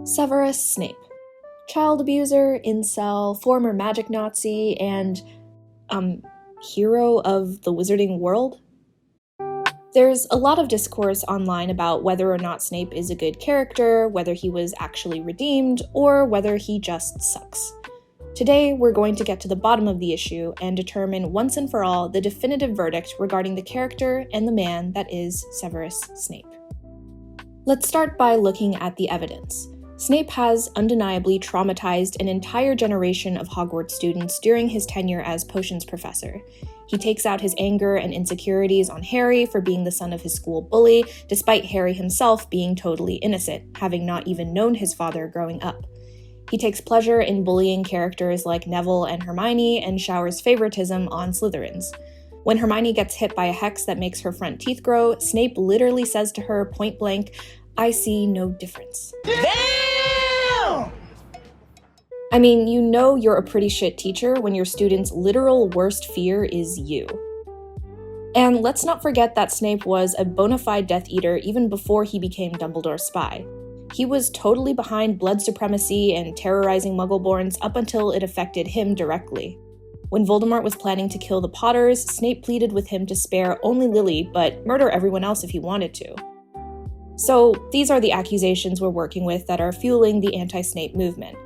Severus Snape. Child abuser, incel, former magic Nazi, and, hero of the wizarding world? There's a lot of discourse online about whether or not Snape is a good character, whether he was actually redeemed, or whether he just sucks. Today, we're going to get to the bottom of the issue and determine once and for all the definitive verdict regarding the character and the man that is Severus Snape. Let's start by looking at the evidence. Snape has undeniably traumatized an entire generation of Hogwarts students during his tenure as potions professor. He takes out his anger and insecurities on Harry for being the son of his school bully, despite Harry himself being totally innocent, having not even known his father growing up. He takes pleasure in bullying characters like Neville and Hermione and showers favoritism on Slytherins. When Hermione gets hit by a hex that makes her front teeth grow, Snape literally says to her point blank, "I see no difference." Damn! I mean, you know you're a pretty shit teacher when your student's literal worst fear is you. And let's not forget that Snape was a bona fide Death Eater even before he became Dumbledore's spy. He was totally behind blood supremacy and terrorizing Muggleborns up until it affected him directly. When Voldemort was planning to kill the Potters, Snape pleaded with him to spare only Lily, but murder everyone else if he wanted to. So these are the accusations we're working with that are fueling the anti-Snape movement.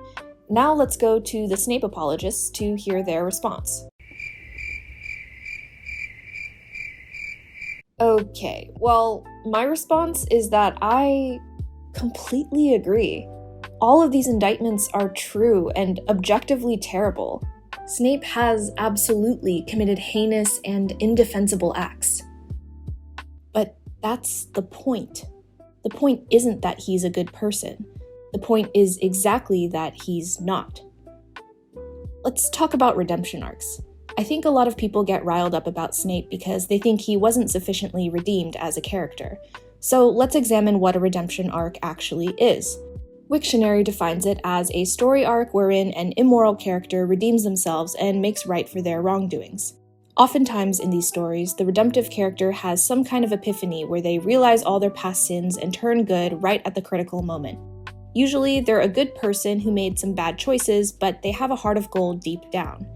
Now let's go to the Snape apologists to hear their response. Okay, well, my response is that I completely agree. All of these indictments are true and objectively terrible. Snape has absolutely committed heinous and indefensible acts. But that's the point. The point isn't that he's a good person. The point is exactly that he's not. Let's talk about redemption arcs. I think a lot of people get riled up about Snape because they think he wasn't sufficiently redeemed as a character. So let's examine what a redemption arc actually is. Wiktionary defines it as a story arc wherein an immoral character redeems themselves and makes right for their wrongdoings. Oftentimes in these stories, the redemptive character has some kind of epiphany where they realize all their past sins and turn good right at the critical moment. Usually, they're a good person who made some bad choices, but they have a heart of gold deep down.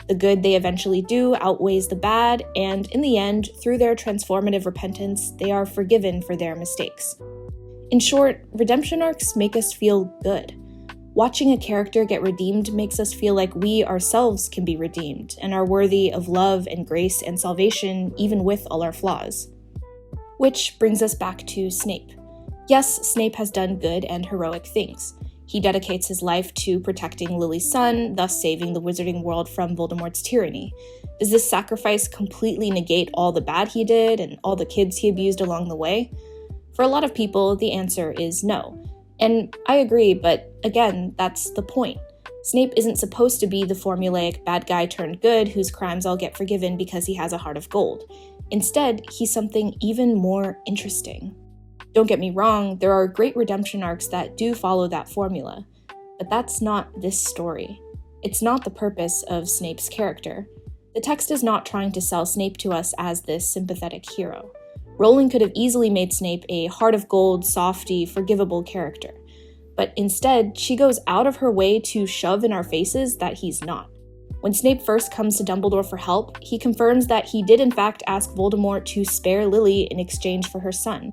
The good they eventually do outweighs the bad, and in the end, through their transformative repentance, they are forgiven for their mistakes. In short, redemption arcs make us feel good. Watching a character get redeemed makes us feel like we ourselves can be redeemed and are worthy of love and grace and salvation even with all our flaws. Which brings us back to Snape. Yes, Snape has done good and heroic things. He dedicates his life to protecting Lily's son, thus saving the wizarding world from Voldemort's tyranny. Does this sacrifice completely negate all the bad he did and all the kids he abused along the way? For a lot of people, the answer is no. And I agree, but again, that's the point. Snape isn't supposed to be the formulaic bad guy turned good whose crimes all get forgiven because he has a heart of gold. Instead, he's something even more interesting. Don't get me wrong, there are great redemption arcs that do follow that formula, but that's not this story. It's not the purpose of Snape's character. The text is not trying to sell Snape to us as this sympathetic hero. Rowling could have easily made Snape a heart of gold, softy, forgivable character, but instead, she goes out of her way to shove in our faces that he's not. When Snape first comes to Dumbledore for help, he confirms that he did in fact ask Voldemort to spare Lily in exchange for her son.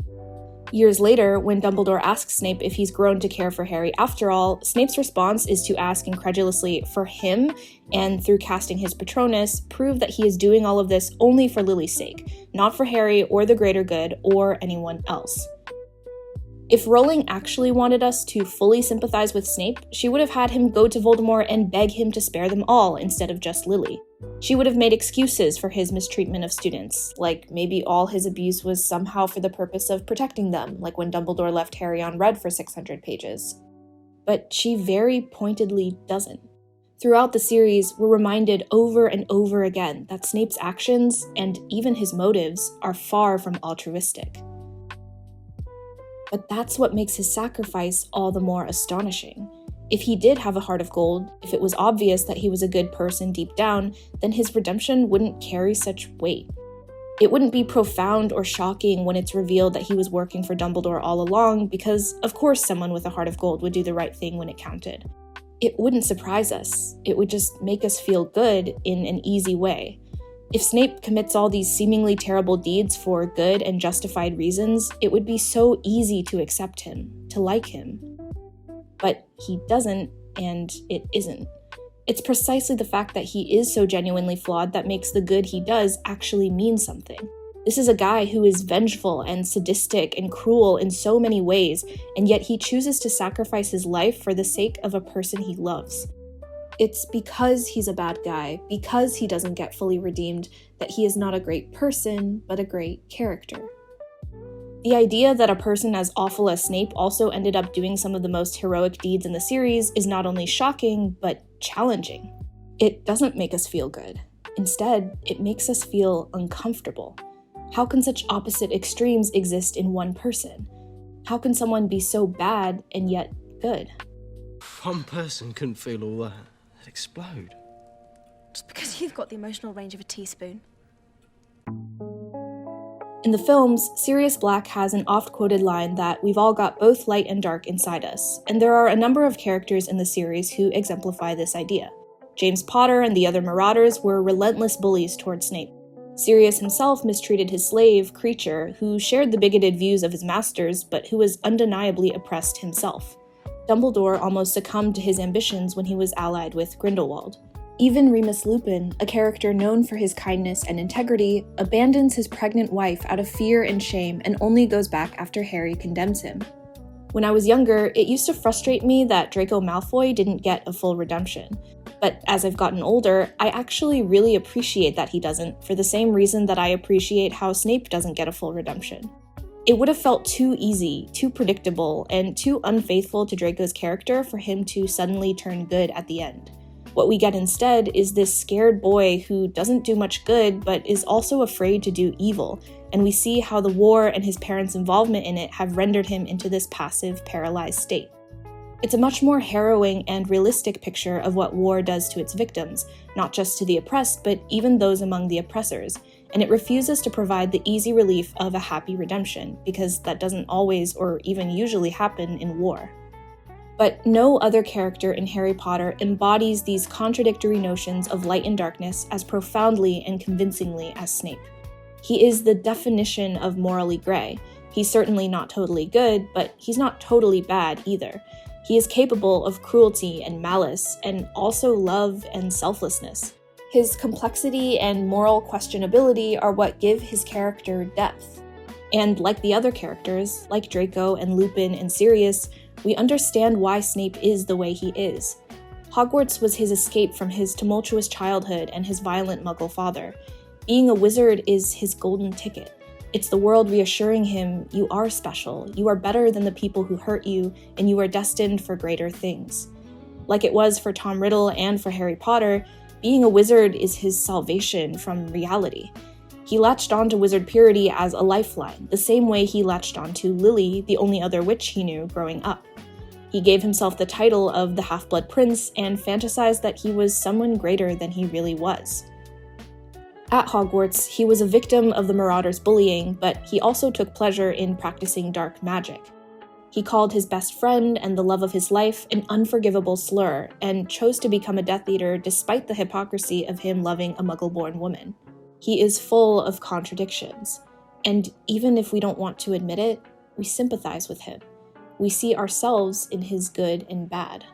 Years later, when Dumbledore asks Snape if he's grown to care for Harry after all, Snape's response is to ask incredulously for him, and through casting his Patronus, prove that he is doing all of this only for Lily's sake, not for Harry or the greater good or anyone else. If Rowling actually wanted us to fully sympathize with Snape, she would have had him go to Voldemort and beg him to spare them all instead of just Lily. She would have made excuses for his mistreatment of students, like maybe all his abuse was somehow for the purpose of protecting them, like when Dumbledore left Harry on red for 600 pages. But she very pointedly doesn't. Throughout the series, we're reminded over and over again that Snape's actions, and even his motives, are far from altruistic. But that's what makes his sacrifice all the more astonishing. If he did have a heart of gold, if it was obvious that he was a good person deep down, then his redemption wouldn't carry such weight. It wouldn't be profound or shocking when it's revealed that he was working for Dumbledore all along, because of course someone with a heart of gold would do the right thing when it counted. It wouldn't surprise us. It would just make us feel good in an easy way. If Snape commits all these seemingly terrible deeds for good and justified reasons, it would be so easy to accept him, to like him. But he doesn't, and it isn't. It's precisely the fact that he is so genuinely flawed that makes the good he does actually mean something. This is a guy who is vengeful and sadistic and cruel in so many ways, and yet he chooses to sacrifice his life for the sake of a person he loves. It's because he's a bad guy, because he doesn't get fully redeemed, that he is not a great person, but a great character. The idea that a person as awful as Snape also ended up doing some of the most heroic deeds in the series is not only shocking, but challenging. It doesn't make us feel good. Instead, it makes us feel uncomfortable. How can such opposite extremes exist in one person? How can someone be so bad and yet good? One person couldn't feel all that. They'd explode. Just because you've got the emotional range of a teaspoon. In the films, Sirius Black has an oft-quoted line that we've all got both light and dark inside us, and there are a number of characters in the series who exemplify this idea. James Potter and the other Marauders were relentless bullies toward Snape. Sirius himself mistreated his slave, Kreacher, who shared the bigoted views of his masters, but who was undeniably oppressed himself. Dumbledore almost succumbed to his ambitions when he was allied with Grindelwald. Even Remus Lupin, a character known for his kindness and integrity, abandons his pregnant wife out of fear and shame and only goes back after Harry condemns him. When I was younger, it used to frustrate me that Draco Malfoy didn't get a full redemption. But as I've gotten older, I actually really appreciate that he doesn't, for the same reason that I appreciate how Snape doesn't get a full redemption. It would have felt too easy, too predictable, and too unfaithful to Draco's character for him to suddenly turn good at the end. What we get instead is this scared boy who doesn't do much good but is also afraid to do evil, and we see how the war and his parents' involvement in it have rendered him into this passive, paralyzed state. It's a much more harrowing and realistic picture of what war does to its victims, not just to the oppressed, but even those among the oppressors, and it refuses to provide the easy relief of a happy redemption, because that doesn't always or even usually happen in war. But no other character in Harry Potter embodies these contradictory notions of light and darkness as profoundly and convincingly as Snape. He is the definition of morally gray. He's certainly not totally good, but he's not totally bad either. He is capable of cruelty and malice, and also love and selflessness. His complexity and moral questionability are what give his character depth. And like the other characters, like Draco and Lupin and Sirius, we understand why Snape is the way he is. Hogwarts was his escape from his tumultuous childhood and his violent Muggle father. Being a wizard is his golden ticket. It's the world reassuring him, you are special, you are better than the people who hurt you, and you are destined for greater things. Like it was for Tom Riddle and for Harry Potter, being a wizard is his salvation from reality. He latched on to wizard purity as a lifeline, the same way he latched on to Lily, the only other witch he knew growing up. He gave himself the title of the Half-Blood Prince and fantasized that he was someone greater than he really was. At Hogwarts, he was a victim of the Marauders' bullying, but he also took pleasure in practicing dark magic. He called his best friend and the love of his life an unforgivable slur, and chose to become a Death Eater despite the hypocrisy of him loving a Muggle-born woman. He is full of contradictions, and even if we don't want to admit it, we sympathize with him. We see ourselves in his good and bad.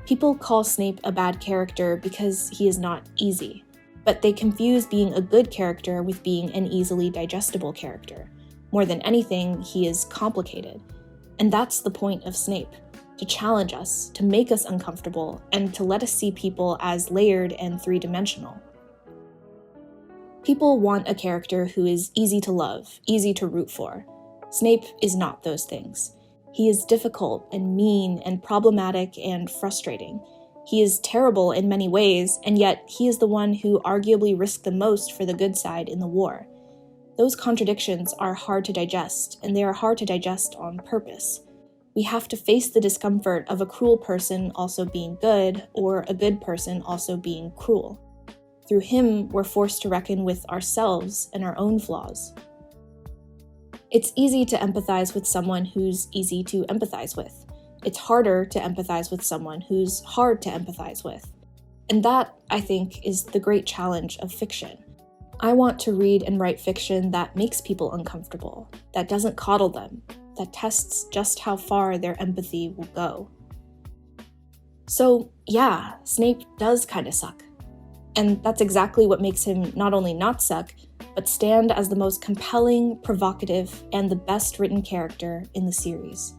People call Snape a bad character because he is not easy, but they confuse being a good character with being an easily digestible character. More than anything, he is complicated. And that's the point of Snape, to challenge us, to make us uncomfortable, and to let us see people as layered and three-dimensional. People want a character who is easy to love, easy to root for. Snape is not those things. He is difficult and mean and problematic and frustrating. He is terrible in many ways, and yet he is the one who arguably risked the most for the good side in the war. Those contradictions are hard to digest, and they are hard to digest on purpose. We have to face the discomfort of a cruel person also being good, or a good person also being cruel. Through him, we're forced to reckon with ourselves and our own flaws. It's easy to empathize with someone who's easy to empathize with. It's harder to empathize with someone who's hard to empathize with. And that, I think, is the great challenge of fiction. I want to read and write fiction that makes people uncomfortable, that doesn't coddle them, that tests just how far their empathy will go. So, yeah, Snape does kinda suck. And that's exactly what makes him not only not suck, but stand as the most compelling, provocative, and the best written character in the series.